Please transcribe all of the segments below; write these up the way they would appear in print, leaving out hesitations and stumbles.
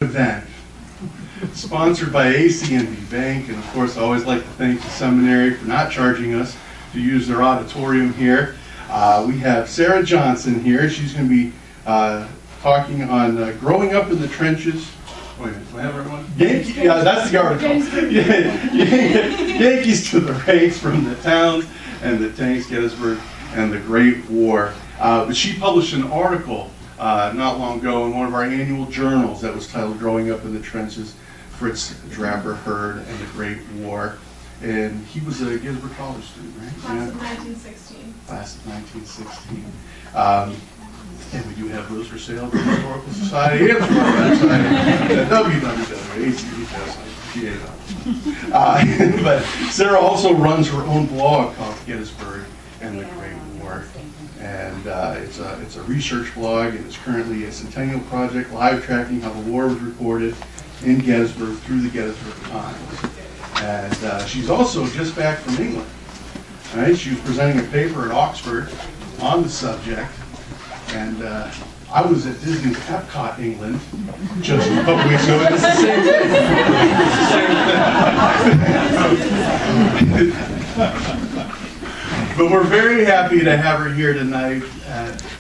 Event sponsored by ACNB Bank, and of course I always like to thank the seminary for not charging us to use their auditorium here. We have Sarah Johnson here. She's going to be talking on growing up in the trenches. Wait a minute, do I have everyone? Yeah, that's the article. Yankees to the ranks, from the towns and the tanks, Gettysburg and the Great War. But she published an article not long ago in one of our annual journals that was titled Growing Up in the Trenches, Fritz Draper Heard and the Great War. And he was a Gettysburg College student, right? Class of 1916. Class of 1916. And we do have those for sale at the Historical Society and through our website at www.acbs.ca. But Sarah also runs her own blog called Gettysburg and the Great War. And it's a research blog, and it's currently a centennial project live tracking how the war was reported in Gettysburg through the Gettysburg Times. And she's also just back from England. All right, she was presenting a paper at Oxford on the subject. And I was at Disney's Epcot, England, just a couple weeks ago, and it's the same thing. It's the same thing. But we're very happy to have her here tonight.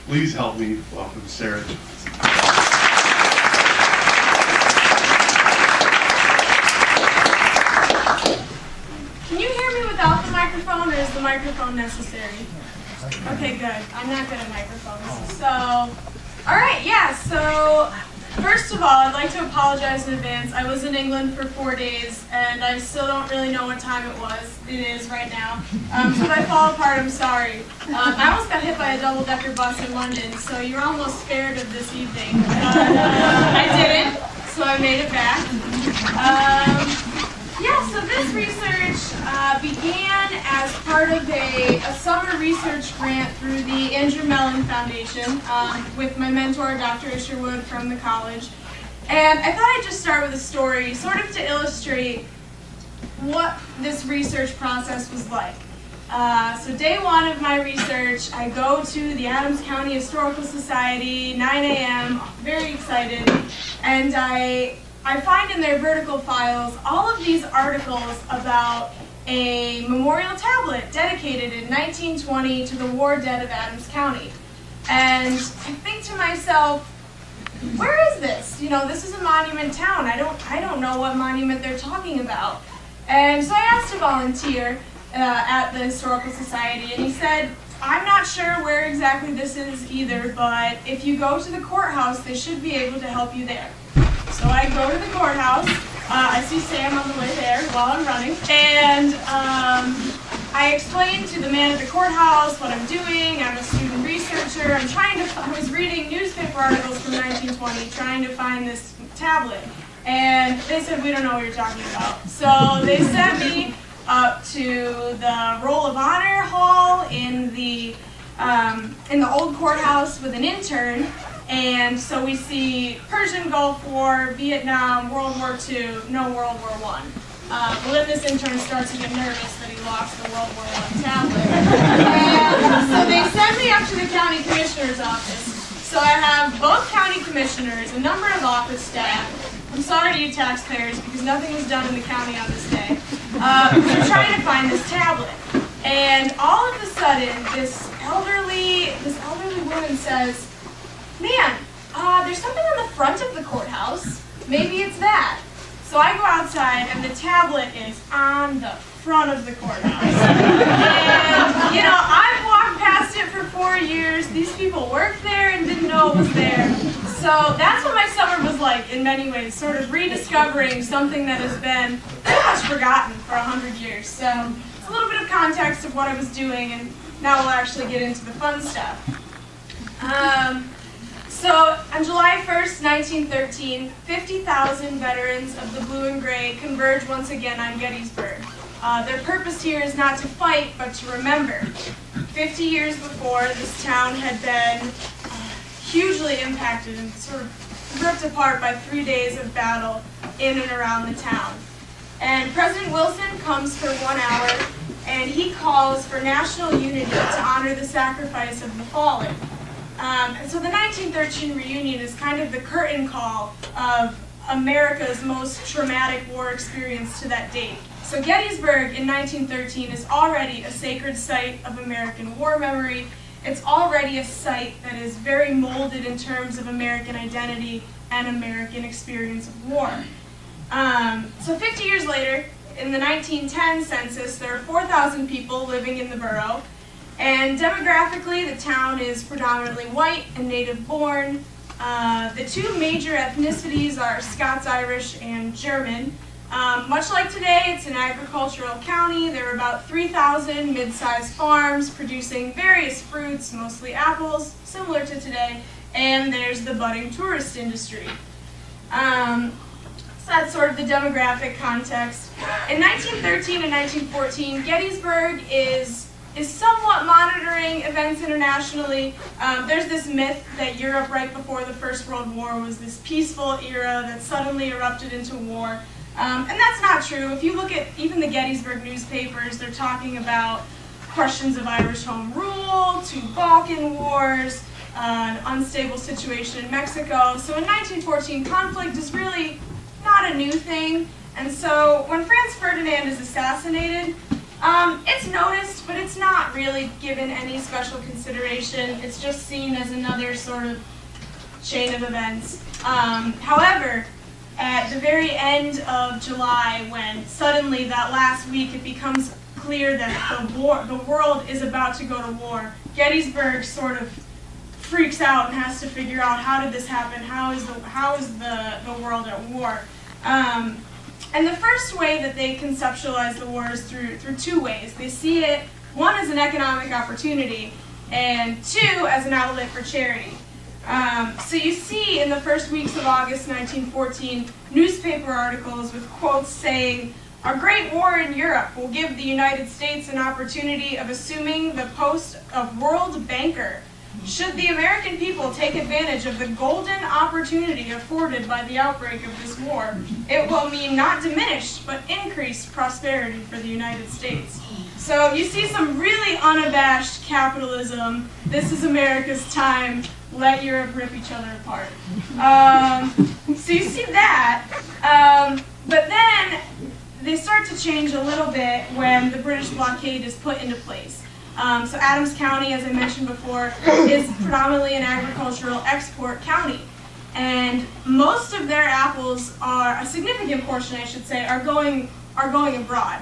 Please help me welcome Sarah Johnson. Can you hear me without the microphone, or is the microphone necessary? Okay, good. I'm not good at microphones. So, all right, yeah, so first of all, I'd like to apologize in advance. I was in England for 4 days, and I still don't really know what time it was. It is right now. So if I fall apart, I'm sorry. I almost got hit by a double-decker bus in London, so you're almost spared of this evening. I didn't, so I made it back. Yeah, so this research began as part of a summer research grant through the Andrew Melon Foundation with my mentor, Dr. Isherwood from the college. And I thought I'd just start with a story, sort of to illustrate what this research process was like. So day one of my research, I go to the Adams County Historical Society, 9 a.m., very excited, and I find in their vertical files all of these articles about a memorial tablet dedicated in 1920 to the war dead of Adams County. And I think to myself, where is this? You know, this is a monument town. I don't know what monument they're talking about. And so I asked a volunteer at the Historical Society, and he said, I'm not sure where exactly this is either, but if you go to the courthouse, they should be able to help you there. So I go to the courthouse. I see Sam on the way there while I'm running, and I explain to the man at the courthouse what I'm doing. I'm a student researcher. I was reading newspaper articles from 1920, trying to find this tablet, and they said, we don't know what you're talking about. So they sent me up to the Roll of Honor Hall in the old courthouse with an intern. And so we see Persian Gulf War, Vietnam, World War II, no World War I. Well, then this intern starts to get nervous that he lost the World War I tablet. And so they send me up to the county commissioner's office. So I have both county commissioners, a number of office staff. I'm sorry to you taxpayers because nothing was done in the county on this day. We're trying to find this tablet. And all of a sudden, this elderly woman says, man, there's something on the front of the courthouse. Maybe it's that. So I go outside, and the tablet is on the front of the courthouse. And, you know, I've walked past it for 4 years. These people worked there and didn't know it was there. So that's what my summer was like in many ways, sort of rediscovering something that has been pretty much forgotten for 100 years. So it's a little bit of context of what I was doing, and now we'll actually get into the fun stuff. So on July 1st, 1913, 50,000 veterans of the blue and gray converge once again on Gettysburg. Their purpose here is not to fight, but to remember. 50 years before, this town had been hugely impacted and sort of ripped apart by 3 days of battle in and around the town. And President Wilson comes for 1 hour, and he calls for national unity to honor the sacrifice of the fallen. And so the 1913 reunion is kind of the curtain call of America's most traumatic war experience to that date. So Gettysburg in 1913 is already a sacred site of American war memory. It's already a site that is very molded in terms of American identity and American experience of war. So 50 years later, in the 1910 census, there are 4,000 people living in the borough. And demographically, the town is predominantly white and native-born. The two major ethnicities are Scots-Irish and German. Much like today, it's an agricultural county. There are about 3,000 mid-sized farms producing various fruits, mostly apples, similar to today. And there's the budding tourist industry. So that's sort of the demographic context. In 1913 and 1914, Gettysburg is somewhat monitoring events internationally. There's this myth that Europe right before the First World War was this peaceful era that suddenly erupted into war. And that's not true. If you look at even the Gettysburg newspapers, they're talking about questions of Irish home rule, two Balkan wars, an unstable situation in Mexico. So in 1914, conflict is really not a new thing. And so when Franz Ferdinand is assassinated, it's noticed, but it's not really given any special consideration. It's just seen as another sort of chain of events. However, at the very end of July, when suddenly that last week it becomes clear that the world is about to go to war, Gettysburg sort of freaks out and has to figure out, how did this happen? How is the world at war? And the first way that they conceptualize the war is through two ways. They see it, one, as an economic opportunity, and two, as an outlet for charity. So you see in the first weeks of August 1914, newspaper articles with quotes saying, "Our great war in Europe will give the United States an opportunity of assuming the post of world banker. Should the American people take advantage of the golden opportunity afforded by the outbreak of this war, it will mean not diminished, but increased prosperity for the United States." So you see some really unabashed capitalism. This is America's time. Let Europe rip each other apart. So you see that. But then they start to change a little bit when the British blockade is put into place. So Adams County, as I mentioned before, is predominantly an agricultural export county. And most of their apples are, a significant portion I should say, are going abroad.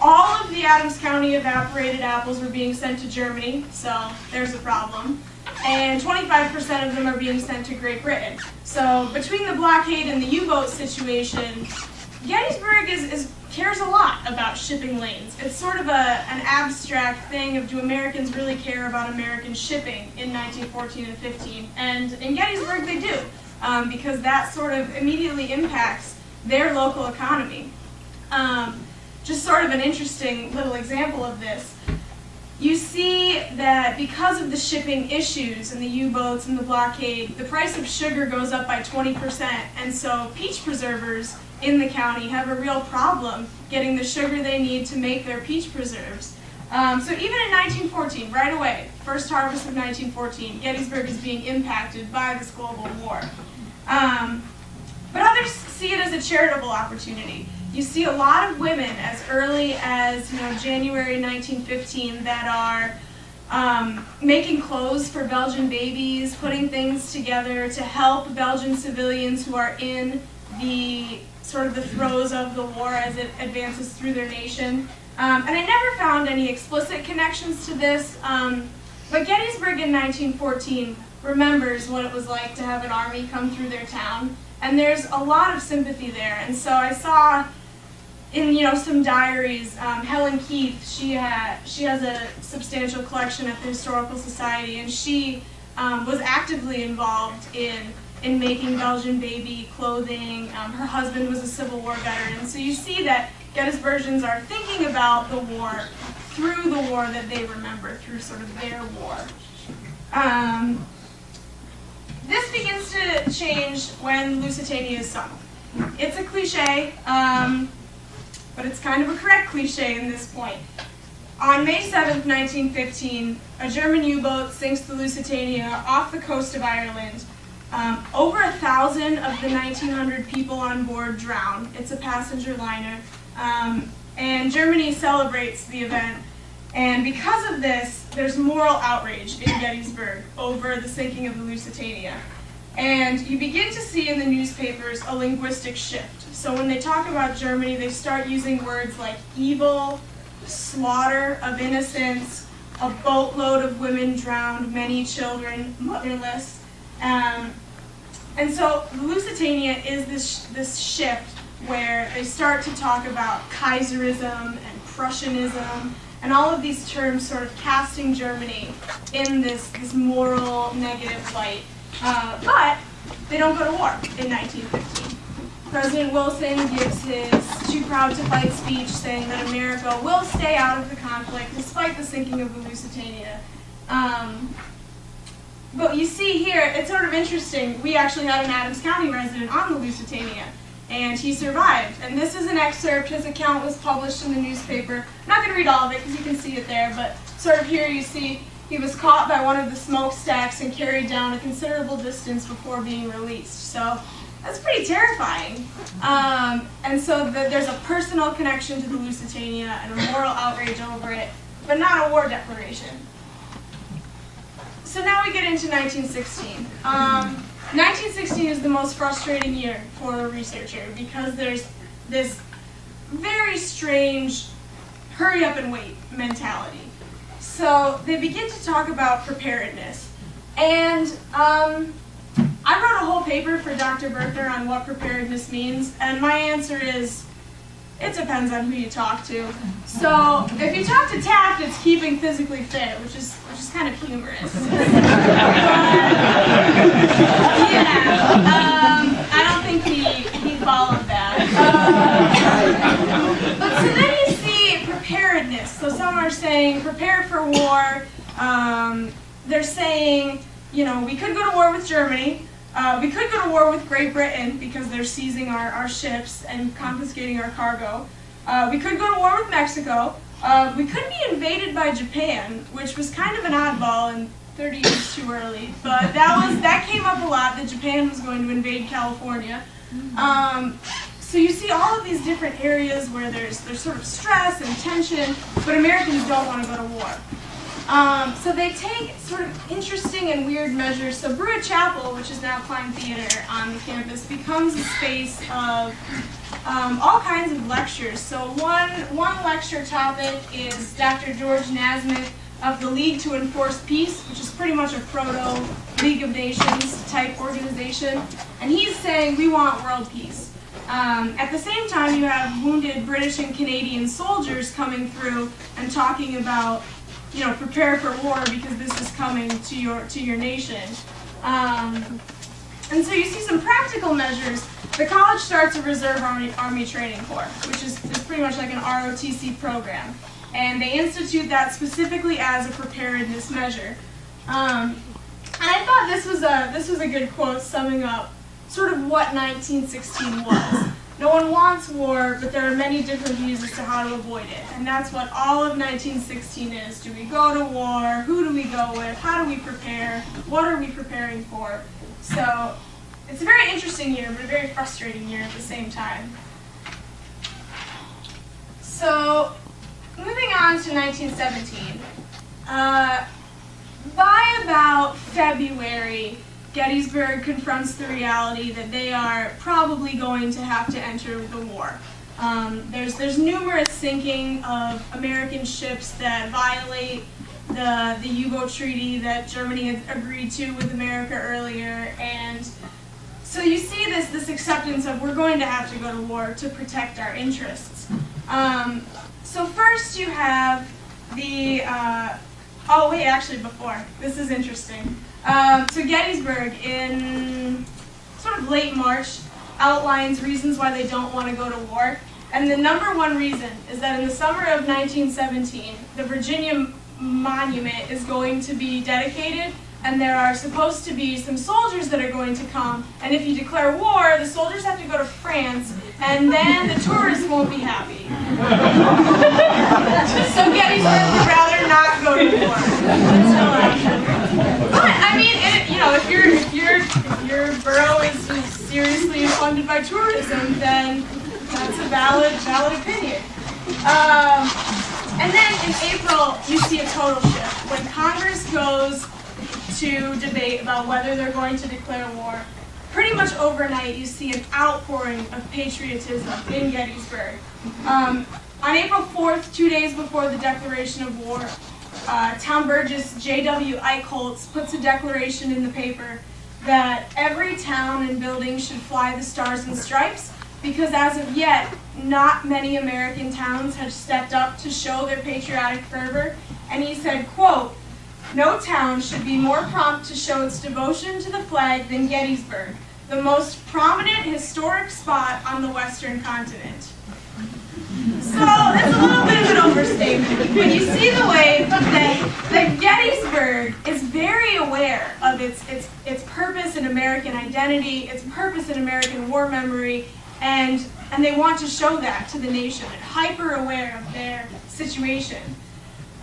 All of the Adams County evaporated apples were being sent to Germany, so there's a problem. And 25% of them are being sent to Great Britain. So between the blockade and the U-boat situation, Gettysburg cares a lot about shipping lanes. It's sort of an abstract thing of, do Americans really care about American shipping in 1914 and 15? And in Gettysburg they do, because that sort of immediately impacts their local economy. Just sort of an interesting little example of this. You see that because of the shipping issues and the U-boats and the blockade, the price of sugar goes up by 20%, and so peach preservers in the county have a real problem getting the sugar they need to make their peach preserves. So even in 1914, right away, first harvest of 1914, Gettysburg is being impacted by this global war. But others see it as a charitable opportunity. You see a lot of women as early as January 1915 that are making clothes for Belgian babies, putting things together to help Belgian civilians who are in the sort of the throes of the war as it advances through their nation. And I never found any explicit connections to this, but Gettysburg in 1914 remembers what it was like to have an army come through their town, and there's a lot of sympathy there. And so I saw in some diaries, Helen Keith, she has a substantial collection at the Historical Society, and she was actively involved in making Belgian baby clothing. Her husband was a Civil War veteran. So you see that Gettysburgians are thinking about the war through the war that they remember, through sort of their war. This begins to change when Lusitania is sunk. It's a cliche, but it's kind of a correct cliche in this point. On May 7th, 1915, a German U-boat sinks the Lusitania off the coast of Ireland. Over 1,000 of the 1,900 people on board drowned. It's a passenger liner. And Germany celebrates the event. And because of this, there's moral outrage in Gettysburg over the sinking of the Lusitania. And you begin to see in the newspapers a linguistic shift. So when they talk about Germany, they start using words like evil, slaughter of innocents, a boatload of women drowned, many children motherless. And so the Lusitania is this shift where they start to talk about Kaiserism and Prussianism and all of these terms sort of casting Germany in this moral negative light. But they don't go to war in 1915. President Wilson gives his "Too Proud to Fight" speech saying that America will stay out of the conflict despite the sinking of the Lusitania. But you see here, it's sort of interesting. We actually had an Adams County resident on the Lusitania, and he survived. And this is an excerpt. His account was published in the newspaper. I'm not going to read all of it because you can see it there, but sort of here you see he was caught by one of the smokestacks and carried down a considerable distance before being released. So that's pretty terrifying. And so there's a personal connection to the Lusitania and a moral outrage over it, but not a war declaration. So now we get into 1916. 1916 is the most frustrating year for a researcher because there's this very strange hurry up and wait mentality. So they begin to talk about preparedness. And I wrote a whole paper for Dr. Berkner on what preparedness means, and my answer is, it depends on who you talk to. So if you talk to Taft, it's keeping physically fit, which is kind of humorous. I don't think he followed that. But so then you see preparedness. So some are saying prepare for war. They're saying, you know, we could go to war with Germany. We could go to war with Great Britain because they're seizing our ships and confiscating our cargo. We could go to war with Mexico. We could be invaded by Japan, which was kind of an oddball and 30 years too early, but that came up a lot, that Japan was going to invade California. So you see all of these different areas where there's sort of stress and tension, but Americans don't want to go to war. So they take sort of interesting and weird measures. So Brewer Chapel, which is now Klein Theater on the campus, becomes a space of all kinds of lectures. So one lecture topic is Dr. George Nasmith of the League to Enforce Peace, which is pretty much a proto-League of Nations type organization. And he's saying we want world peace. At the same time, you have wounded British and Canadian soldiers coming through and talking about, you know, prepare for war because this is coming to your nation. And so you see some practical measures. The college starts a Reserve Army Training Corps, which is pretty much like an ROTC program. And they institute that specifically as a preparedness measure. And I thought this was a good quote summing up sort of what 1916 was. No one wants war, but there are many different views as to how to avoid it. And that's what all of 1916 is. Do we go to war? Who do we go with? How do we prepare? What are we preparing for? So it's a very interesting year, but a very frustrating year at the same time. So moving on to 1917. By about February, Gettysburg confronts the reality that they are probably going to have to enter the war. There's numerous sinking of American ships that violate the U-boat treaty that Germany had agreed to with America earlier, and so you see this acceptance of we're going to have to go to war to protect our interests. So first you have the, oh wait, actually before, this is interesting. So Gettysburg in sort of late March outlines reasons why they don't want to go to war. And the number one reason is that in the summer of 1917, the Virginia Monument is going to be dedicated, and there are supposed to be some soldiers that are going to come, and if you declare war, the soldiers have to go to France, and then the tourists won't be happy. So Gettysburg would rather not go to war until after. But, I mean, you know, if your borough is seriously funded by tourism, then that's a valid opinion. And then in April, you see a total shift. When Congress goes to debate about whether they're going to declare war, pretty much overnight you see an outpouring of patriotism in Gettysburg. On April 4th, 2 days before the declaration of war, Town Burgess J.W. Eichholz puts a declaration in the paper that every town and building should fly the Stars and Stripes, because as of yet, not many American towns had stepped up to show their patriotic fervor. And he said, quote, "No town should be more prompt to show its devotion to the flag than Gettysburg, the most prominent historic spot on the Western continent." So that's a little bit of an overstatement, but you see the way that Gettysburg is very aware of its purpose in American identity, its purpose in American war memory, and they want to show that to the nation, hyper aware of their situation.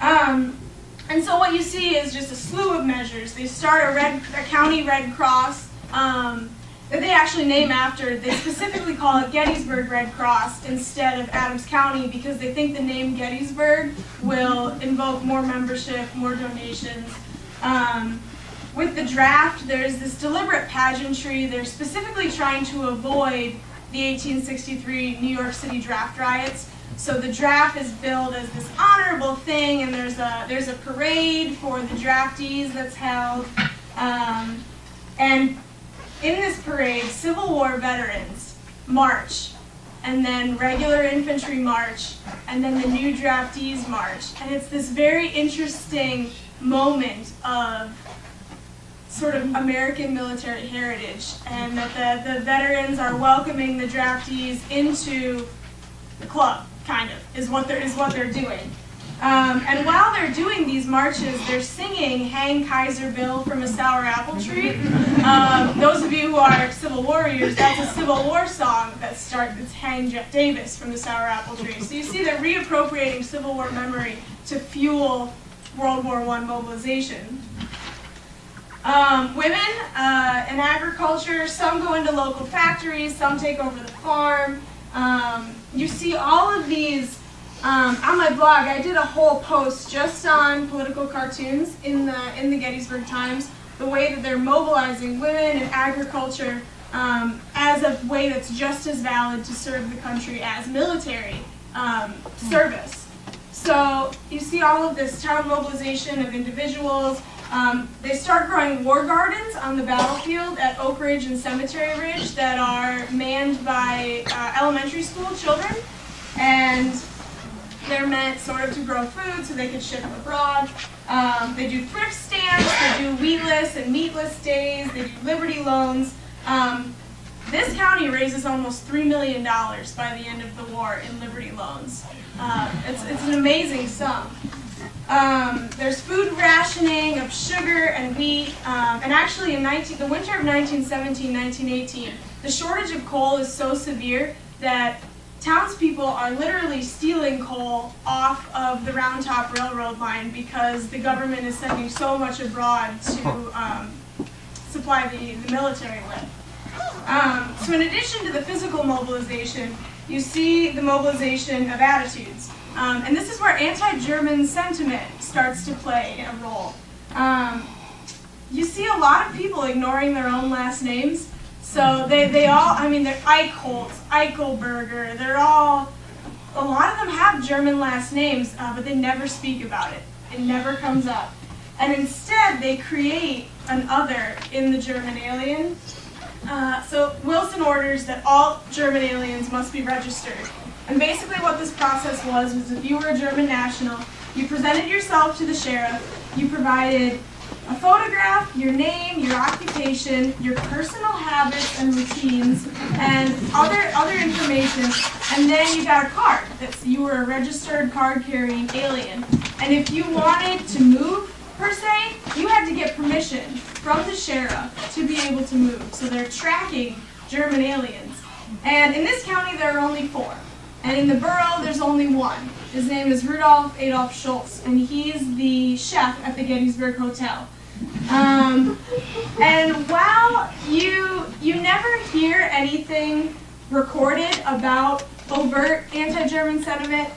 And so what you see is just a slew of measures. They start a county Red Cross that they actually name after. They specifically call it Gettysburg Red Cross instead of Adams County because they think the name Gettysburg will invoke more membership, more donations. With the draft, there's this deliberate pageantry. They're specifically trying to avoid the 1863 New York City draft riots. So the draft is billed as this honorable thing, and there's a parade for the draftees that's held. And in this parade, Civil War veterans march, and then regular infantry march, and then the new draftees march. And it's this very interesting moment of sort of American military heritage, and that the veterans are welcoming the draftees into the club, kind of, is what they're doing. And while they're doing these marches, they're singing "Hang Kaiser Bill from a Sour Apple Tree." Those of you who are Civil Warriors, that's a Civil War song it's "Hang Jeff Davis from the Sour Apple Tree." So you see they're reappropriating Civil War memory to fuel World War I mobilization. Women in agriculture, some go into local factories, some take over the farm. You see all of these. On my blog, I did a whole post just on political cartoons in the Gettysburg Times, the way that they're mobilizing women in agriculture as a way that's just as valid to serve the country as military service. So you see all of this town mobilization of individuals. They start growing war gardens on the battlefield at Oak Ridge and Cemetery Ridge that are manned by elementary school children, and they're meant sort of to grow food so they can ship them abroad. They do thrift stamps, they do wheatless and meatless days, they do Liberty loans. This county raises almost $3 million by the end of the war in Liberty loans. It's an amazing sum. There's food rationing of sugar and wheat, and actually in the winter of 1917-1918, the shortage of coal is so severe that townspeople are literally stealing coal off of the Round Top Railroad line because the government is sending so much abroad to supply the military with. So in addition to the physical mobilization, you see the mobilization of attitudes. And this is where anti-German sentiment starts to play a role. You see a lot of people ignoring their own last names. So they all, I mean, they're Eichholz, Eichelberger, a lot of them have German last names, but they never speak about it. It never comes up. And instead, they create an other in the German alien. So Wilson orders that all German aliens must be registered. And basically what this process was if you were a German national, you presented yourself to the sheriff, you provided a photograph, your name, your occupation, your personal habits and routines, and other information, and then you got a card that you were a registered card-carrying alien. And if you wanted to move, per se, you had to get permission from the sheriff to be able to move. So they're tracking German aliens. And in this county, there are only 4. And in the borough, there's only 1. His name is Rudolf Adolf Schultz, and he's the chef at the Gettysburg Hotel. And while you never hear anything recorded about overt anti-German sentiment,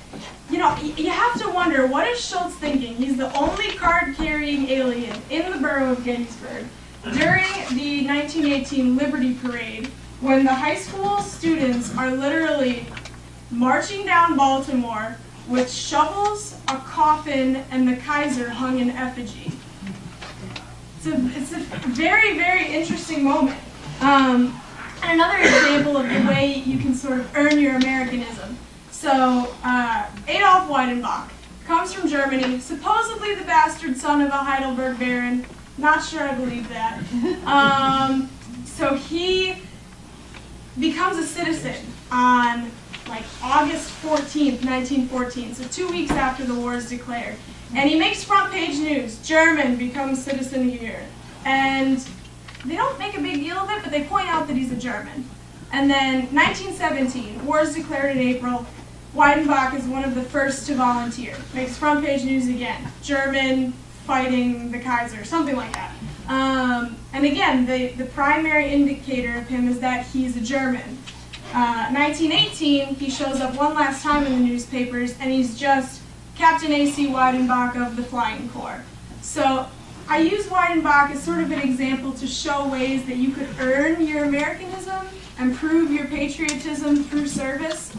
you know, you have to wonder, what is Schultz thinking? He's the only card-carrying alien in the borough of Gettysburg during the 1918 Liberty Parade, when the high school students are literally marching down Baltimore with shovels, a coffin, and the Kaiser hung in effigy. It's a very, very interesting moment. And another example of the way you can sort of earn your Americanism. So, Adolf Weidenbach comes from Germany, supposedly the bastard son of a Heidelberg baron. Not sure I believe that. So he becomes a citizen on like August 14th, 1914, so 2 weeks after the war is declared. And he makes front page news, German becomes citizen here. And they don't make a big deal of it, but they point out that he's a German. And then 1917, war is declared in April. Weidenbach is one of the first to volunteer. Makes front page news again, German fighting the Kaiser, something like that. And again, the primary indicator of him is that he's a German. 1918, he shows up one last time in the newspapers, and he's just Captain A.C. Weidenbach of the Flying Corps. So I use Weidenbach as sort of an example to show ways that you could earn your Americanism and prove your patriotism through service,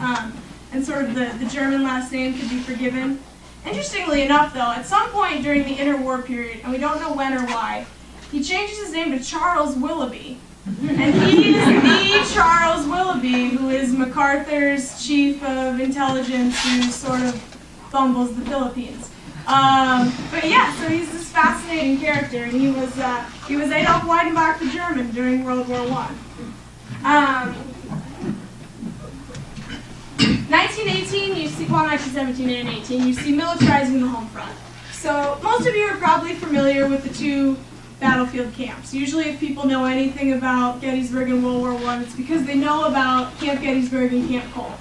and sort of the German last name could be forgiven. Interestingly enough, though, at some point during the interwar period, and we don't know when or why, he changes his name to Charles Willoughby. And he is the Charles Willoughby, who is MacArthur's chief of intelligence, who sort of fumbles the Philippines. But yeah, so he's this fascinating character, and he was Adolf Weidenbach the German during World War I. 1918, you see, well, 1917 and 18, you see militarizing the home front. So most of you are probably familiar with the two battlefield camps. Usually if people know anything about Gettysburg and World War I, it's because they know about Camp Gettysburg and Camp Cole.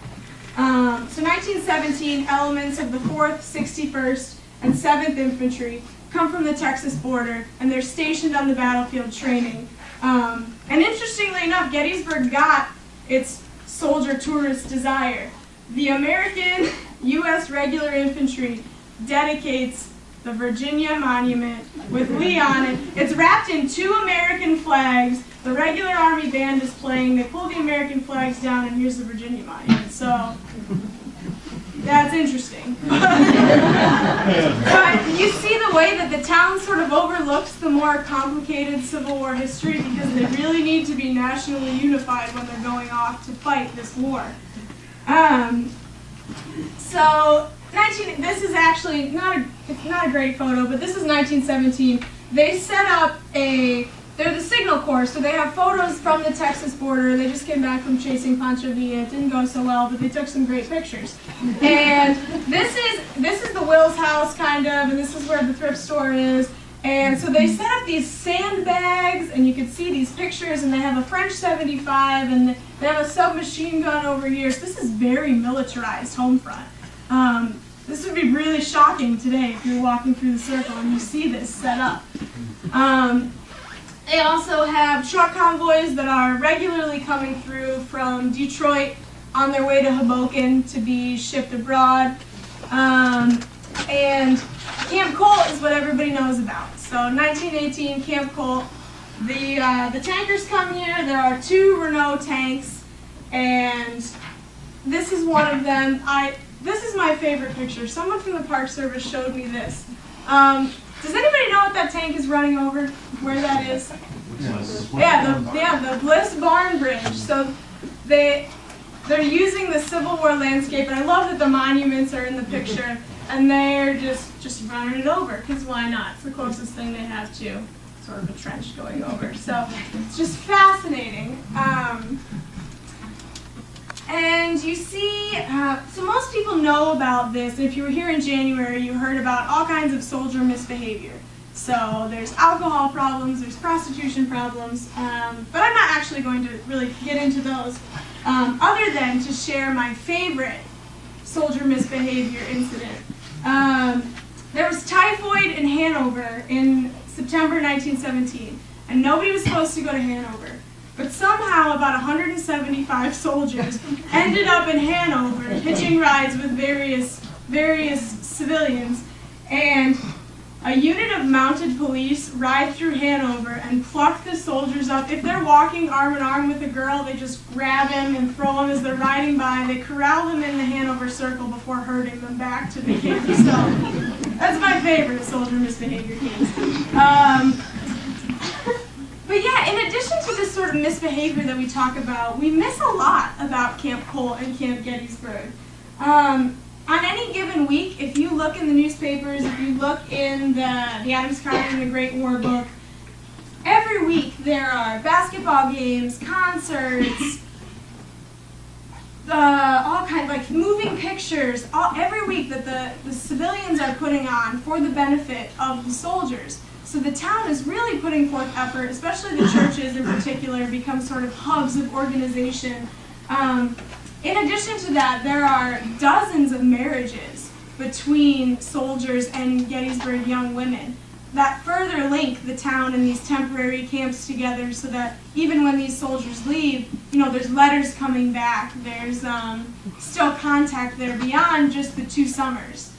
So 1917, elements of the 4th, 61st, and 7th Infantry come from the Texas border, and they're stationed on the battlefield training. And interestingly enough, Gettysburg got its soldier tourist desire. The American U.S. regular infantry dedicates the Virginia Monument with Lee on it. It's wrapped in 2 American flags. The regular Army band is playing. They pull the American flags down, and here's the Virginia Monument. So that's interesting. But you see the way that the town sort of overlooks the more complicated Civil War history, because they really need to be nationally unified when they're going off to fight this war. So this is actually it's not a great photo, but this is 1917. They set up they're the Signal Corps, so they have photos from the Texas border. They just came back from chasing Pancho Villa. It didn't go so well, but they took some great pictures. And this is the Will's house, kind of, and this is where the thrift store is. And so they set up these sandbags, and you can see these pictures, and they have a French 75, and they have a submachine gun over here. So this is very militarized home front. This would be really shocking today if you're walking through the circle and you see this set up. They also have truck convoys that are regularly coming through from Detroit on their way to Hoboken to be shipped abroad. And Camp Colt is what everybody knows about. So 1918, Camp Colt. The tankers come here. There are 2 Renault tanks, and this is one of them. This is my favorite picture. Someone from the Park Service showed me this. Does anybody know what that tank is running over? Where that is? Yes. Yeah, the Bliss Barn Bridge. So they're using the Civil War landscape, and I love that the monuments are in the picture, and they're just running it over, because why not? It's the closest thing they have to sort of a trench going over. So it's just fascinating. And you see, so most people know about this. If you were here in January, you heard about all kinds of soldier misbehavior. So there's alcohol problems, there's prostitution problems, but I'm not actually going to really get into those, other than to share my favorite soldier misbehavior incident. There was typhoid in Hanover in September 1917, and nobody was supposed to go to Hanover. But somehow about 175 soldiers ended up in Hanover, hitching rides with various civilians, and a unit of mounted police ride through Hanover and pluck the soldiers up. If they're walking arm in arm with a girl, they just grab him and throw him as they're riding by. They corral them in the Hanover Circle before herding them back to the camp. So that's my favorite soldier misbehavior case. But yeah, in addition to this sort of misbehavior that we talk about, we miss a lot about Camp Colt and Camp Gettysburg. On any given week, if you look in the newspapers, if you look in the Adams Card and the Great War book, every week there are basketball games, concerts, all kinds, like moving pictures, every week that the civilians are putting on for the benefit of the soldiers. So the town is really putting forth effort, especially the churches in particular, become sort of hubs of organization. In addition to that, there are dozens of marriages between soldiers and Gettysburg young women that further link the town and these temporary camps together, so that even when these soldiers leave, there's letters coming back, there's still contact there beyond just the 2 summers.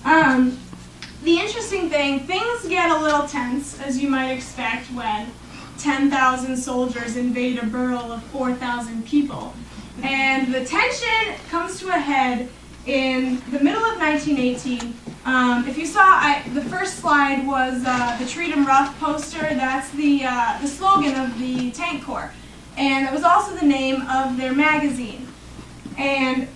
The interesting thing, things get a little tense, as you might expect, when 10,000 soldiers invade a borough of 4,000 people. And the tension comes to a head in the middle of 1918. If you saw, the first slide was the Treat 'em Rough poster. That's the slogan of the Tank Corps. And it was also the name of their magazine. And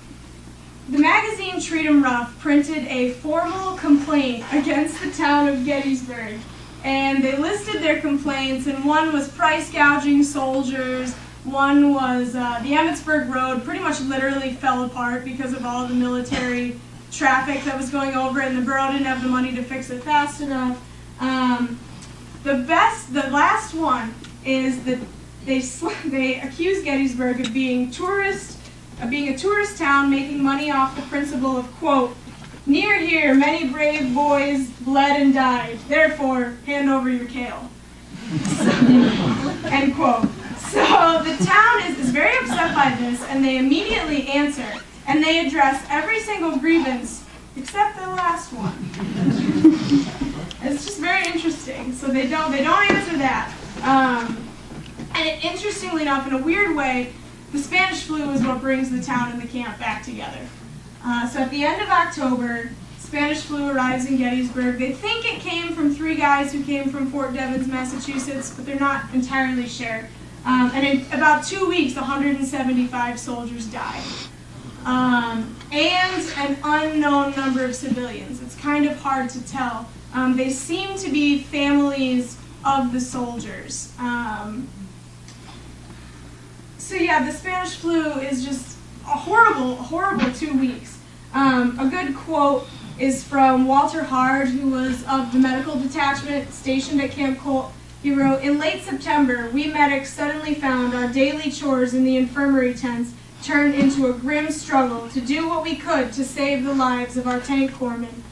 the magazine Treat 'em Rough printed a formal complaint against the town of Gettysburg. And they listed their complaints, and one was price gouging soldiers. One was the Emmitsburg Road pretty much literally fell apart because of all the military traffic that was going over, and the borough didn't have the money to fix it fast enough. The last one is that they accused Gettysburg of being a tourist town, making money off the principle of, quote, "Near here many brave boys bled and died, therefore hand over your kale." End quote. So the town is very upset by this, and they immediately answer, and they address every single grievance except the last one. It's just very interesting. So they don't answer that. And interestingly enough, in a weird way, the Spanish flu is what brings the town and the camp back together. So at the end of October, Spanish flu arrives in Gettysburg. They think it came from 3 guys who came from Fort Devens, Massachusetts, but they're not entirely sure. And in about 2 weeks, 175 soldiers died. And an unknown number of civilians. It's kind of hard to tell. They seem to be families of the soldiers. So yeah, the Spanish flu is just a horrible 2 weeks. A good quote is from Walter Hard, who was of the medical detachment stationed at Camp Colt. He wrote, "In late September, we medics suddenly found our daily chores in the infirmary tents turned into a grim struggle to do what we could to save the lives of our tank corpsmen.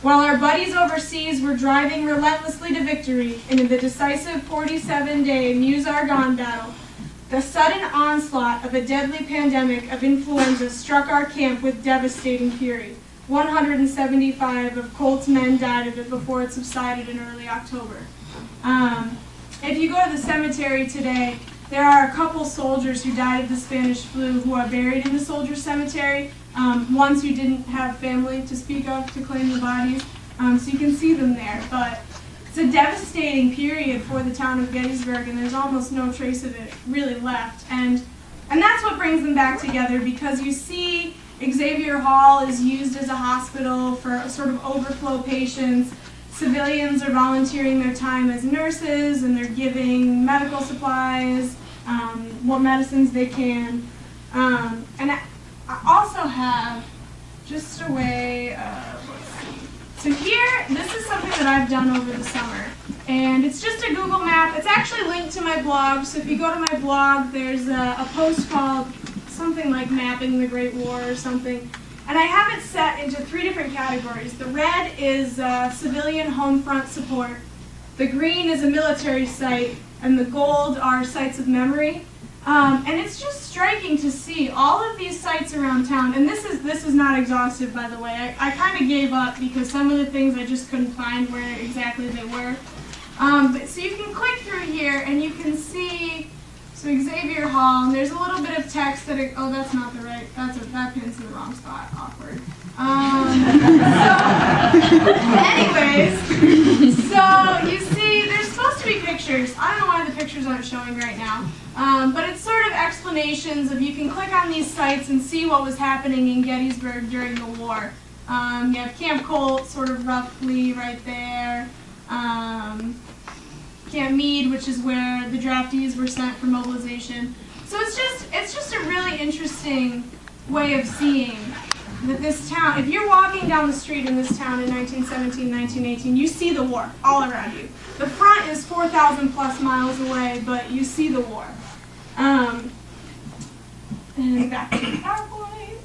While our buddies overseas were driving relentlessly to victory in the decisive 47-day Meuse-Argonne battle, the sudden onslaught of a deadly pandemic of influenza struck our camp with devastating fury. 175 of Colt's men died of it before it subsided in early October." If you go to the cemetery today, there are a couple soldiers who died of the Spanish flu who are buried in the soldiers' cemetery, ones who didn't have family to speak of to claim the bodies, so you can see them there. But it's a devastating period for the town of Gettysburg, and there's almost no trace of it really left. And that's what brings them back together, because you see Xavier Hall is used as a hospital for sort of overflow patients. Civilians are volunteering their time as nurses, and they're giving medical supplies, what medicines they can. And I also have just a way of, so here, this is something that I've done over the summer. And it's just a Google map. It's actually linked to my blog, so if you go to my blog, there's a post called something like Mapping the Great War or something. And I have it set into 3 different categories. The red is civilian home front support. The green is a military site, and the gold are sites of memory. And it's just striking to see all of these sites around town. And this is not exhaustive, by the way. I kind of gave up because some of the things I just couldn't find where exactly they were. So you can click through here and you can see, so Xavier Hall, and there's a little bit of text that, oh, that's not the right, that pin's in the wrong spot, awkward. Anyways, so you see, there's supposed to be pictures. I don't know why the pictures aren't showing right now. But it's sort of explanations of, you can click on these sites and see what was happening in Gettysburg during the war. You have Camp Colt, sort of roughly right there. Camp Meade, which is where the draftees were sent for mobilization. So it's just a really interesting way of seeing that this town, if you're walking down the street in this town in 1917, 1918, you see the war all around you. The front is 4,000 plus miles away, but you see the war. And back to the PowerPoint.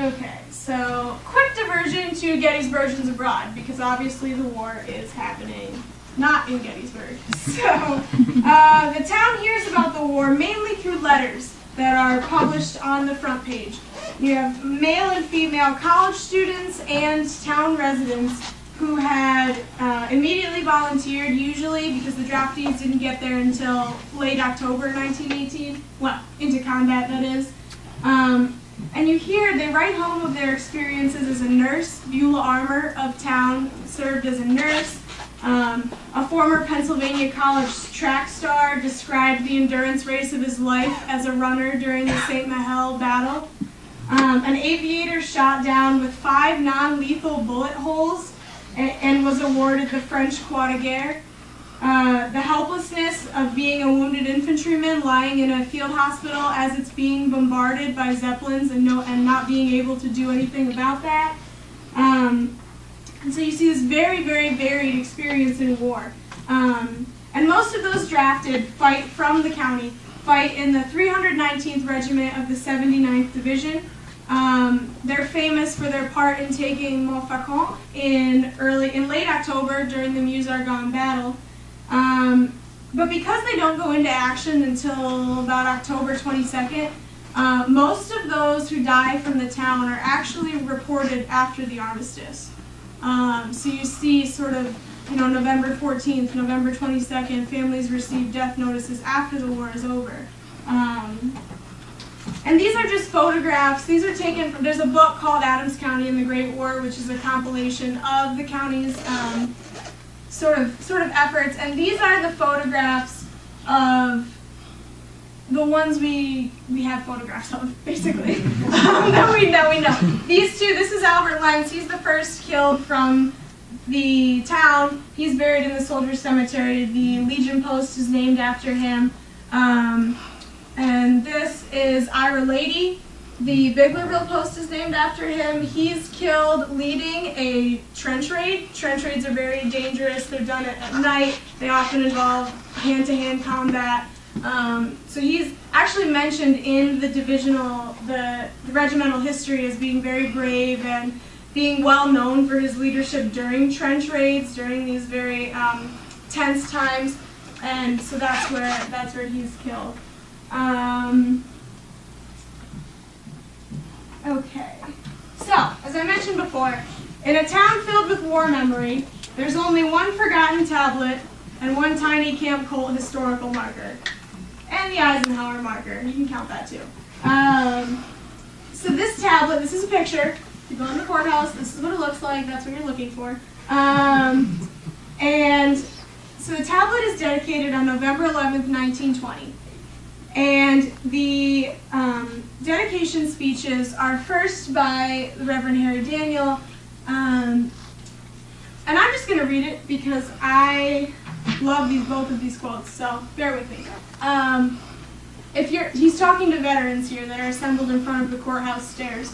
Okay, so quick diversion to Gettysburgians abroad, because obviously the war is happening not in Gettysburg. So the town hears about the war mainly through letters that are published on the front page. You have male and female college students and town residents who had immediately volunteered, usually because the draftees didn't get there until late October 1918, well, into combat, that is. And you hear, they write home of their experiences as a nurse. Beulah Armour of town served as a nurse. A former Pennsylvania College track star described the endurance race of his life as a runner during the St. Mahel battle. An aviator shot down with 5 non-lethal bullet holes and was awarded the French Croix de Guerre. The helplessness of being a wounded infantryman lying in a field hospital as it's being bombarded by Zeppelins and not being able to do anything about that. And so you see this very, very varied experience in war. And most of those drafted fight from the county, fight in the 319th Regiment of the 79th Division. They're famous for their part in taking Montfaucon in late October during the Meuse-Argonne battle. But because they don't go into action until about October 22nd, most of those who die from the town are actually reported after the armistice. So you see sort of, November 14th, November 22nd, families receive death notices after the war is over. And these are just photographs. These are taken from, there's a book called Adams County in the Great War, which is a compilation of the county's sort of efforts. And these are the photographs of the ones we have photographs of, basically, that we know. These two, this is Albert Lenz. He's the first killed from the town. He's buried in the Soldiers' Cemetery. The Legion Post is named after him. And this is Ira Lady. The Biglerville Post is named after him. He's killed leading a trench raid. Trench raids are very dangerous. They're done at night. They often involve hand-to-hand combat. So he's actually mentioned in the regimental history as being very brave and being well known for his leadership during trench raids, during these very tense times, and so that's where he's killed. Okay, so as I mentioned before, in a town filled with war memory, there's only one forgotten tablet and one tiny Camp Colt historical marker. And the Eisenhower marker, you can count that too. So this tablet, this is a picture. You go in the courthouse, this is what it looks like, that's what you're looking for. And so the tablet is dedicated on November 11th, 1920. And the dedication speeches are first by the Reverend Harry Daniel. And I'm just going to read it because I love both of these quotes, so bear with me. He's talking to veterans here that are assembled in front of the courthouse stairs.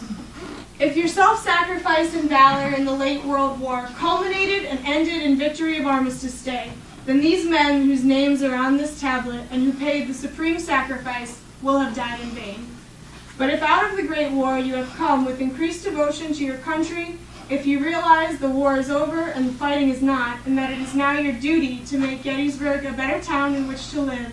If your self-sacrifice and valor in the late World War culminated and ended in victory of Armistice Day, then these men whose names are on this tablet and who paid the supreme sacrifice will have died in vain. But if out of the Great War you have come with increased devotion to your country if you realize the war is over and the fighting is not, and that it is now your duty to make Gettysburg a better town in which to live,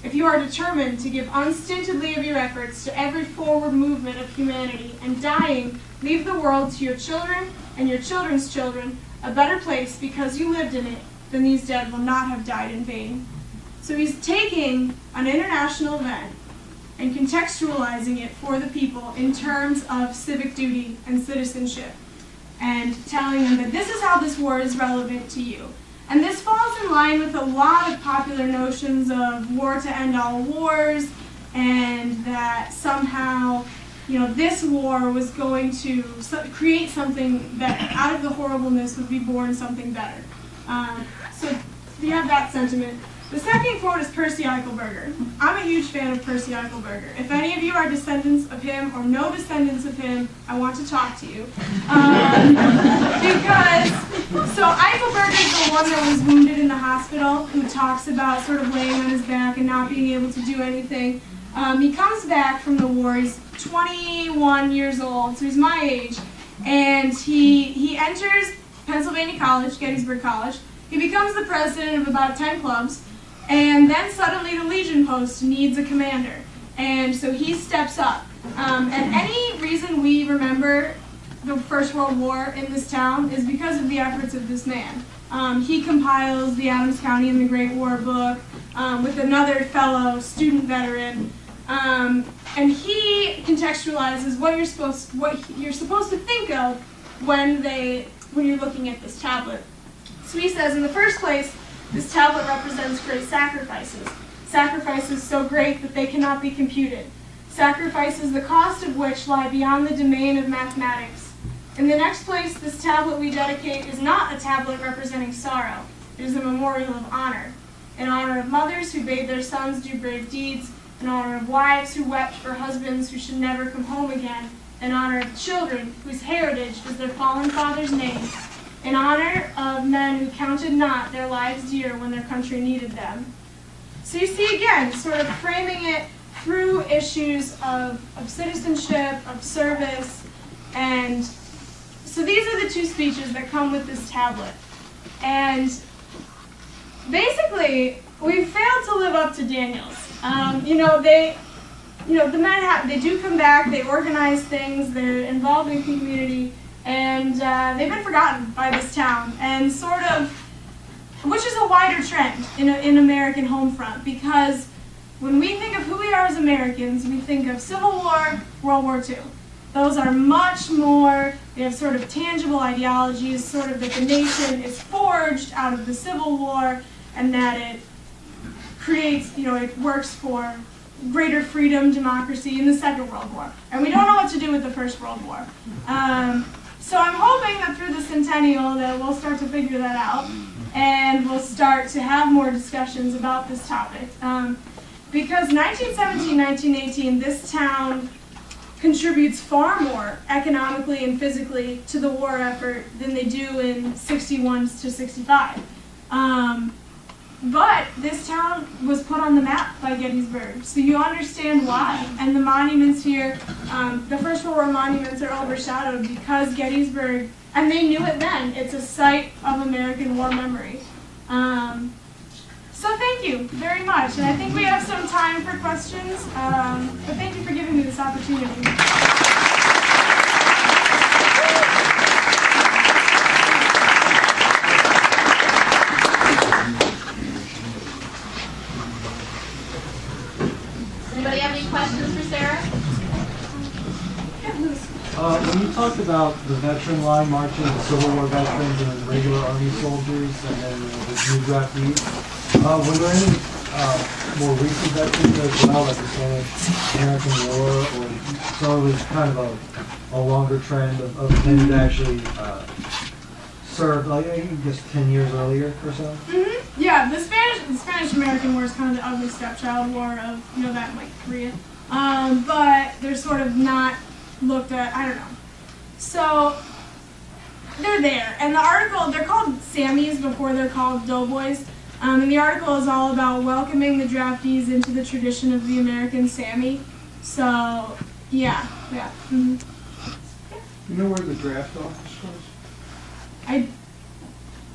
if you are determined to give unstintedly of your efforts to every forward movement of humanity, and dying, leave the world to your children and your children's children a better place because you lived in it, then these dead will not have died in vain. So he's taking an international event and contextualizing it for the people in terms of civic duty and citizenship, and telling them that this is how this war is relevant to you. And this falls in line with a lot of popular notions of war to end all wars, and that somehow, this war was going to create something that out of the horribleness would be born something better. So you have that sentiment. The second quote is Percy Eichelberger. I'm a huge fan of Percy Eichelberger. If any of you are descendants of him or no descendants of him, I want to talk to you. So Eichelberger is the one that was wounded in the hospital, who talks about sort of laying on his back and not being able to do anything. He comes back from the war. He's 21 years old, so he's my age, and he enters Pennsylvania College, Gettysburg College. He becomes the president of about 10 clubs, and then suddenly the Legion Post needs a commander, and so he steps up. And any reason we remember the First World War in this town is because of the efforts of this man. He compiles the Adams County and the Great War book with another fellow student veteran, and he contextualizes what you're supposed to think of when you're looking at this tablet. So he says, in the first place, this tablet represents great sacrifices. Sacrifices so great that they cannot be computed. Sacrifices the cost of which lie beyond the domain of mathematics. In the next place, this tablet we dedicate is not a tablet representing sorrow. It is a memorial of honor. In honor of mothers who bade their sons do brave deeds, in honor of wives who wept for husbands who should never come home again, in honor of children whose heritage is their fallen father's name, in honor of men who counted not their lives dear when their country needed them. So you see again, sort of framing it through issues of citizenship, of service, and so these are the two speeches that come with this tablet. And basically, we failed to live up to Daniel's. The men they do come back, they organize things, they're involved in community, and they've been forgotten by this town, and sort of, which is a wider trend in American home front, because when we think of who we are as Americans, we think of Civil War, World War II. Those are much more, they have sort of tangible ideologies, sort of that the nation is forged out of the Civil War, and that it creates, it works for greater freedom, democracy in the Second World War. And we don't know what to do with the First World War. So I'm hoping that through the centennial that we'll start to figure that out, and we'll start to have more discussions about this topic. Because 1917, 1918, this town contributes far more economically and physically to the war effort than they do in 61 to 65. But this town was put on the map by Gettysburg, so you understand why. And the monuments here, the First World War monuments are overshadowed because Gettysburg, and they knew it then, it's a site of American war memory. So thank you very much, and I think we have some time for questions, but thank you for giving me this opportunity. Anybody have any questions for Sarah? When you talked about the veteran line marching, the Civil War veterans and then regular Army soldiers and then the new draftees, were there any more recent veterans as well, like the Spanish-American War, or so it was kind of a longer trend of men who actually served, like I guess 10 years earlier or so? Mm-hmm. Yeah, the Spanish-American War is kind of the ugly stepchild war of, that in like Korea. But they're sort of not looked at, I don't know. So, they're there. And the article, they're called Sammies before they're called Doughboys. And the article is all about welcoming the draftees into the tradition of the American Sammy. So, yeah. Mm-hmm. You know where the draft office was?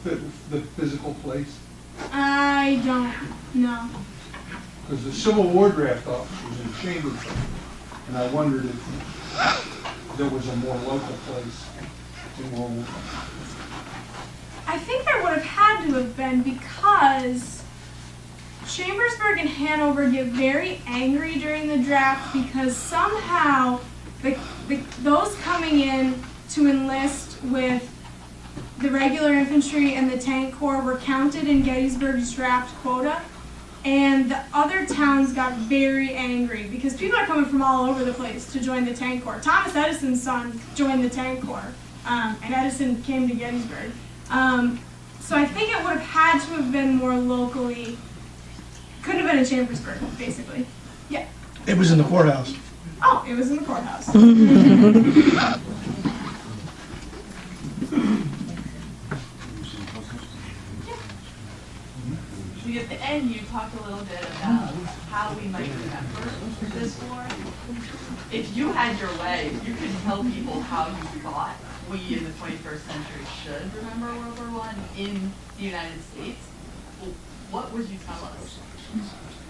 The physical place? I don't know. Because the Civil War draft office was in Chambersburg, and I wondered if there was a more local place in World War I. I think there would have had to have been because Chambersburg and Hanover get very angry during the draft because somehow those coming in to enlist with the regular infantry and the tank corps were counted in Gettysburg's draft quota, and the other towns got very angry because people are coming from all over the place to join the tank corps. Thomas Edison's son joined the tank corps, and Edison came to Gettysburg. So I think it would have had to have been more locally. Couldn't have been in Chambersburg, basically. Yeah. It was in the courthouse. Oh, it was in the courthouse. At the end, you talked a little bit about how we might remember this war. If you had your way, if you could tell people how you thought we in the 21st century should remember World War I in the United States, what would you tell us?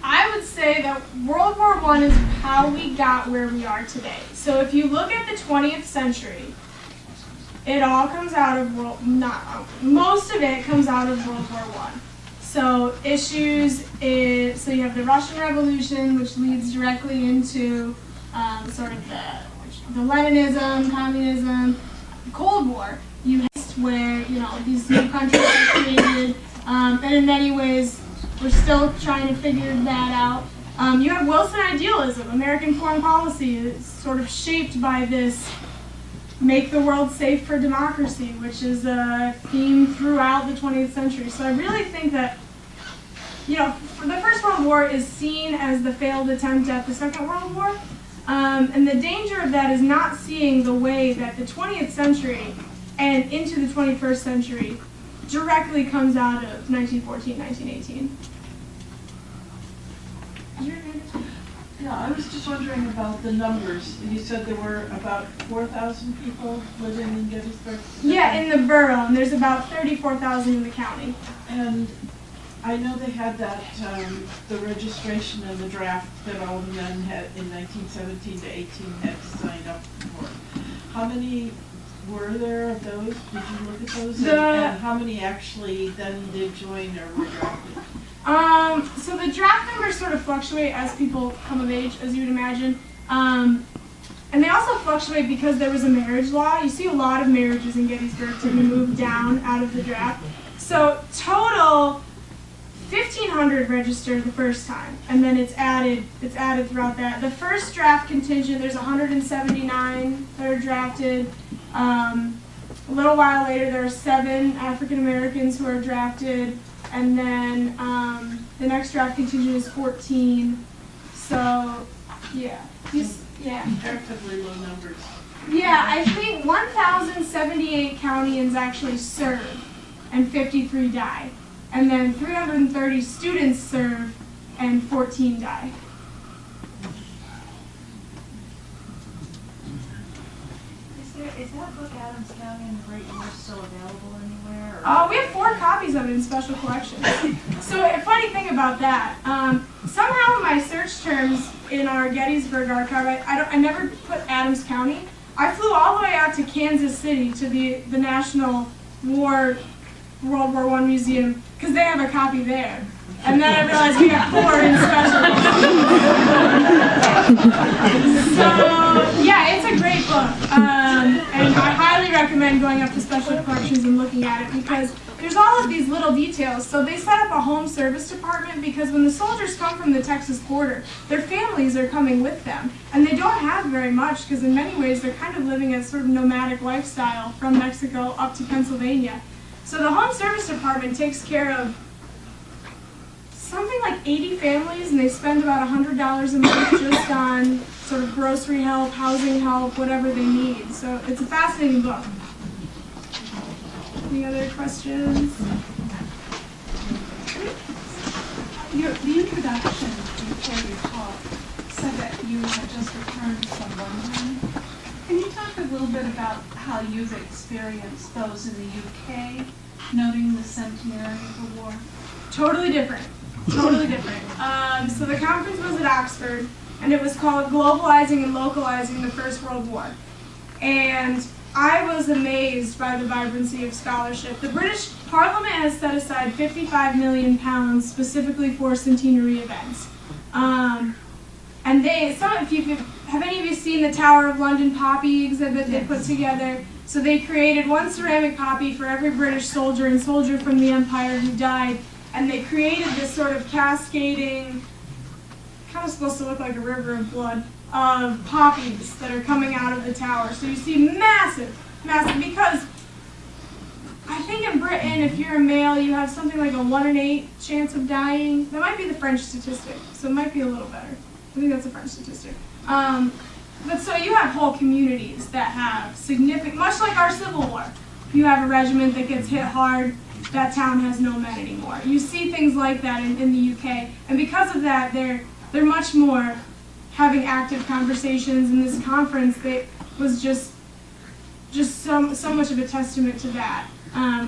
I would say that World War I is how we got where we are today. So if you look at the 20th century, it all comes out of most of it comes out of World War I. So issues is, so you have the Russian Revolution, which leads directly into sort of the Leninism, communism, Cold War. You have where, you know, these new countries are created, and in many ways we're still trying to figure that out. You have Wilson idealism. American foreign policy is sort of shaped by this make the world safe for democracy, which is a theme throughout the 20th century. So I really think that, you know, the First World War is seen as the failed attempt at the Second World War. And the danger of that is not seeing the way that the 20th century and into the 21st century directly comes out of 1914, 1918. Yeah, I was just wondering about the numbers. You said there were about 4,000 people living in Gettysburg? Yeah, in the borough, and there's about 34,000 in the county. And I know they had that, the registration and the draft that all the men had in 1917 to 18 had to sign up for. How many were there of those? Did you look at those? And how many actually then did join or were drafted? So the draft numbers sort of fluctuate as people come of age, as you would imagine. And they also fluctuate because there was a marriage law. You see a lot of marriages in Gettysburg to be moved down out of the draft. So total 1,500 registered the first time, and then it's added throughout that. The first draft contingent, there's 179 that are drafted. A little while later, there are 7 African Americans who are drafted. And then the next draft contingent is 14. So, yeah. Comparatively low numbers. Yeah, I think 1,078 Countyans actually serve and 53 die. And then 330 students serve and 14 die. Is that book Adams County and the Great War still available anywhere? We have 4 copies of it in special collections. So a funny thing about that, somehow in my search terms in our Gettysburg archive, I never put Adams County. I flew all the way out to Kansas City to the National World War I Museum because they have a copy there. And then I realized we have 4 in special. So yeah, it's a great book. And I highly recommend going up to special collections and looking at it because there's all of these little details. So they set up a home service department because when the soldiers come from the Texas border, their families are coming with them. And they don't have very much because in many ways they're kind of living a sort of nomadic lifestyle from Mexico up to Pennsylvania. So the home service department takes care of something like 80 families, and they spend about $100 a month just on sort of grocery help, housing help, whatever they need. So it's a fascinating book. Any other questions? The introduction before your talk said that you had just returned from London. Can you talk a little bit about how you've experienced those in the UK, noting the centenary of the war? Totally different. Totally different. So the conference was at Oxford, and it was called Globalizing and Localizing the First World War. And I was amazed by the vibrancy of scholarship. The British Parliament has set aside £55 million specifically for centenary events. And have any of you seen the Tower of London poppy exhibit they put together? So they created one ceramic poppy for every British soldier and soldier from the Empire who died. And they created this sort of cascading, kind of supposed to look like a river of blood, of poppies that are coming out of the tower. So you see massive, because I think in Britain, if you're a male, you have something like a 1 in 8 chance of dying. That might be the French statistic, so it might be a little better. I think that's a French statistic. But so you have whole communities that have significant, much like our Civil War. You have a regiment that gets hit hard, that town has no men anymore. You see things like that in the UK, and because of that, they're much more having active conversations in this conference that was just so much of a testament to that.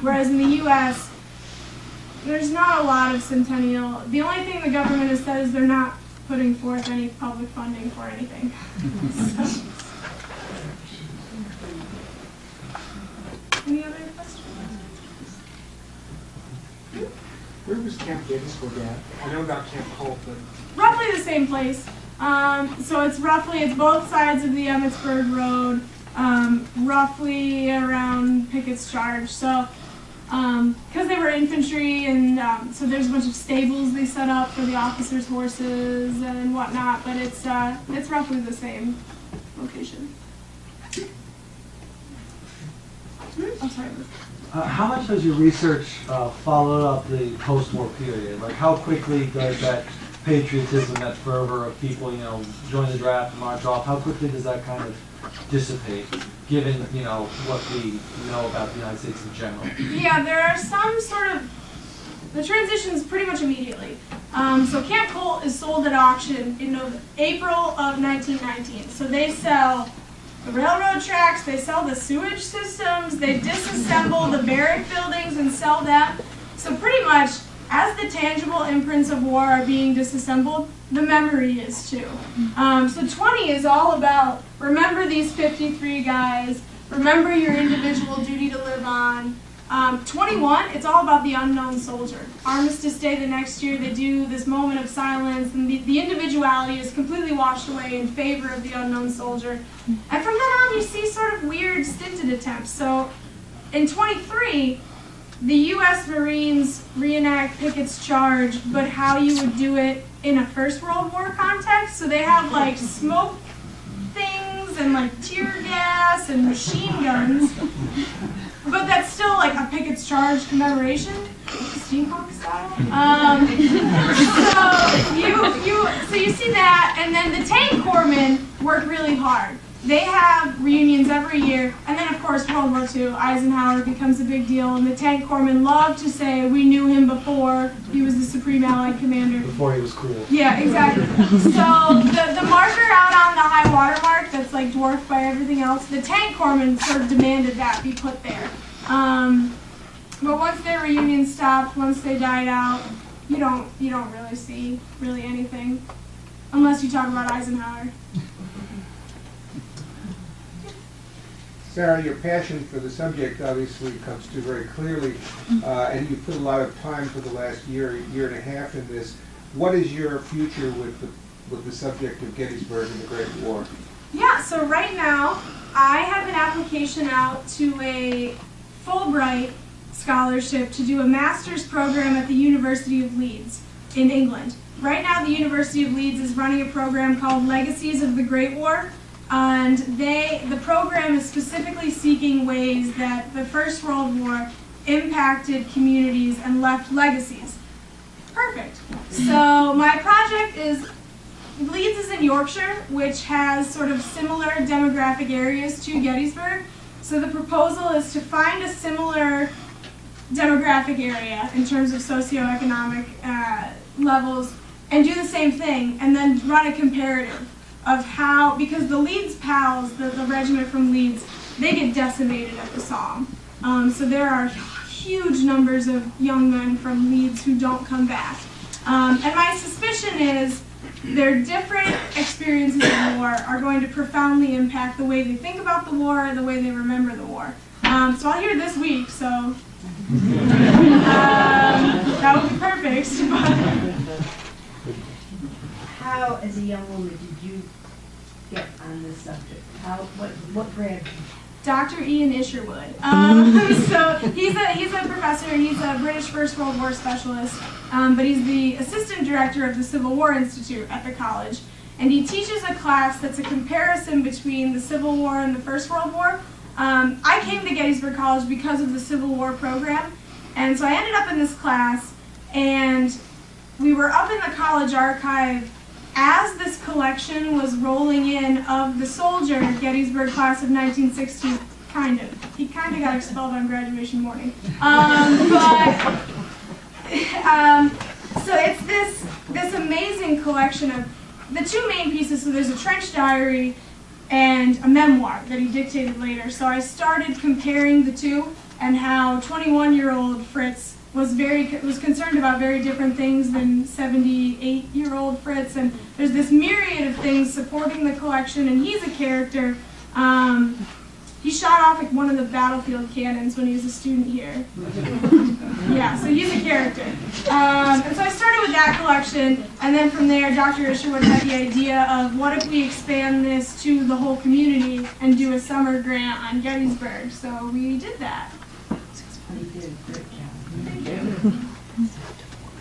Whereas in the US, there's not a lot of centennial. The only thing the government has said is they're not putting forth any public funding for anything. So. Any other questions? Where was Camp Gettysburg at? I know about Camp Colt, but... Roughly the same place. So it's both sides of the Emmitsburg Road, roughly around Pickett's Charge. So, because they were infantry, and so there's a bunch of stables they set up for the officers' horses and whatnot, but it's roughly the same location. I'm sorry. How much has your research followed up the post-war period? Like, how quickly does that patriotism, that fervor of people, join the draft and march off, how quickly does that kind of dissipate, given, what we know about the United States in general? Yeah, there are some sort of, the transition's pretty much immediately. So Camp Colt is sold at auction in April of 1919. So they sell the railroad tracks, they sell the sewage systems, they disassemble the barrack buildings and sell them. So pretty much, as the tangible imprints of war are being disassembled, the memory is too. So 20 is all about, remember these 53 guys, remember your individual duty to live on. 21, it's all about the unknown soldier. Armistice Day the next year, they do this moment of silence, and the individuality is completely washed away in favor of the unknown soldier. And from then on, you see sort of weird stinted attempts. So in 23, the U.S. Marines reenact Pickett's Charge, but how you would do it in a First World War context. So they have like smoke things and like tear gas and machine guns. But that's still like a Pickett's Charge commemoration, steampunk style. So you see that, and then the tank corpsmen work really hard. They have reunions every year, and then of course World War II, Eisenhower becomes a big deal, and the tank corpsmen love to say we knew him before he was the Supreme Allied Commander. Before he was cool. Yeah, exactly. So the marker out on the high water mark that's like dwarfed by everything else, the tank corpsmen sort of demanded that be put there. But once their reunion stopped, once they died out, you don't really see anything, unless you talk about Eisenhower. Sarah, your passion for the subject obviously comes through very clearly, and you've put a lot of time for the last year and a half in this. What is your future with the subject of Gettysburg and the Great War? Yeah, so right now, I have an application out to a Fulbright scholarship to do a master's program at the University of Leeds in England. Right now, the University of Leeds is running a program called Legacies of the Great War. And the program is specifically seeking ways that the First World War impacted communities and left legacies. Perfect. So my project is, Leeds is in Yorkshire, which has sort of similar demographic areas to Gettysburg. So the proposal is to find a similar demographic area in terms of socioeconomic levels and do the same thing and then run a comparative. of how, because the Leeds Pals, the regiment from Leeds, they get decimated at the Somme. So there are huge numbers of young men from Leeds who don't come back. And my suspicion is their different experiences of war are going to profoundly impact the way they think about the war and the way they remember the war. So I'll hear this week, so that would be perfect. How, as a young woman, did you get on this subject? What grad? Dr. Ian Isherwood. So he's a professor. He's a British First World War specialist, but he's the assistant director of the Civil War Institute at the college. And he teaches a class that's a comparison between the Civil War and the First World War. I came to Gettysburg College because of the Civil War program, and so I ended up in this class, and we were up in the college archive as this collection was rolling in of the soldier Gettysburg class of 1916, kind of. He kind of got expelled on graduation morning. So it's this amazing collection of the two main pieces. So there's a trench diary and a memoir that he dictated later. So I started comparing the two and how 21-year-old Fritz was concerned about very different things than 78-year-old Fritz, and there's this myriad of things supporting the collection, and he's a character. He shot off like one of the battlefield cannons when he was a student here. Yeah, so he's a character. And so I started with that collection, and then from there, Dr. Isherwood had the idea of what if we expand this to the whole community and do a summer grant on Gettysburg. So we did that. You did a great job. Thank you.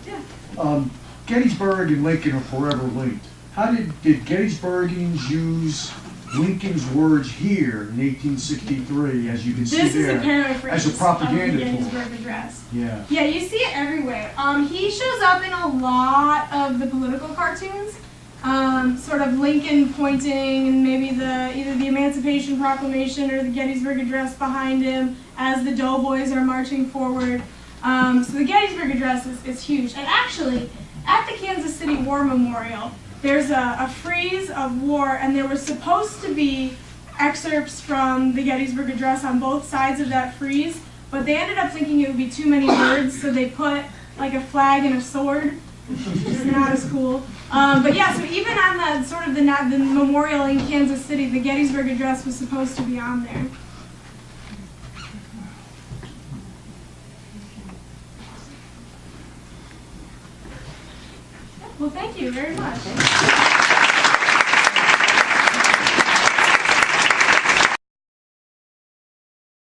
Yeah. Gettysburg and Lincoln are forever linked. How did Gettysburgians use Lincoln's words here in 1863, as you can see This there, is a paraphrase as a propaganda of the tool? Gettysburg Address. Yeah. Yeah, you see it everywhere. He shows up in a lot of the political cartoons, sort of Lincoln pointing and maybe either the Emancipation Proclamation or the Gettysburg Address behind him as the doughboys are marching forward. So the Gettysburg Address is huge. And actually, at the Kansas City War Memorial, there's a frieze of war, and there was supposed to be excerpts from the Gettysburg Address on both sides of that frieze, but they ended up thinking it would be too many words, so they put like a flag and a sword, which is not as cool. But yeah, so even on the memorial in Kansas City, the Gettysburg Address was supposed to be on there. Well, thank you very much.